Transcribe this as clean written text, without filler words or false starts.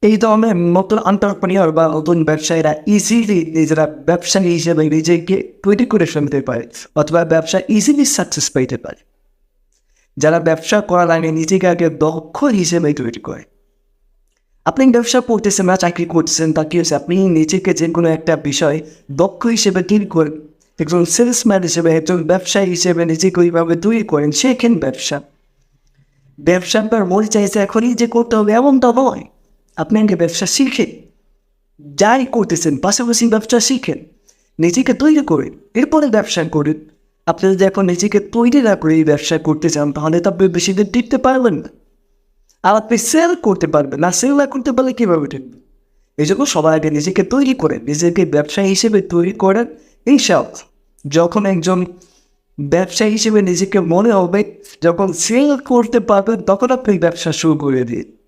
এই ধরনের নতুন এন্টারপ্রেনিউর বা নতুন ব্যবসায়ীরা ইজিলি নিজেরা ব্যবসায়ী হিসেবে নিজেকে তৈরি করে ফেলতে পারে অথবা ব্যবসা ইজিলি সাকসেস পেতে পারে। যারা ব্যবসা করার আগে নিজেকে আগে দক্ষ হিসেবে তৈরি করে। আপনি ব্যবসা করতেছেন বা চাকরি করতেছেন, তা কি হচ্ছে, আপনি নিজেকে যে কোনো একটা বিষয় দক্ষ হিসেবে তৈরি করেন, একজন সেলসম্যান হিসেবে, একজন ব্যবসায়ী হিসেবে নিজেকে ওইভাবে তৈরি করেন, শেখেন ব্যবসা। ব্যবসা আপনার মনে চাইছে এখনই যে করতে হবে এমনটা নয়। আপনি আগে ব্যবসা শিখেন, যাই করতেছেন পাশাপাশি ব্যবসা শিখেন, নিজেকে তৈরি করেন, এরপরে ব্যবসা করেন। আপনি যদি এখন নিজেকে তৈরি না করে এই ব্যবসা করতে চান, তাহলে তো আপনি বেশি দিন টিকতে পারবেন না। আর আপনি সেল করতে পারবেন না, সেল না করতে পারলে কীভাবে টিকবেন? এই জন্য সবাই আগে নিজেকে তৈরি করেন, নিজেকে ব্যবসায়ী হিসেবে তৈরি করেন। এইসব যখন একজন ব্যবসায়ী হিসেবে নিজেকে মনে হবে, যখন সেল করতে পারবেন, তখন আপনি ব্যবসা শুরু করে দিন।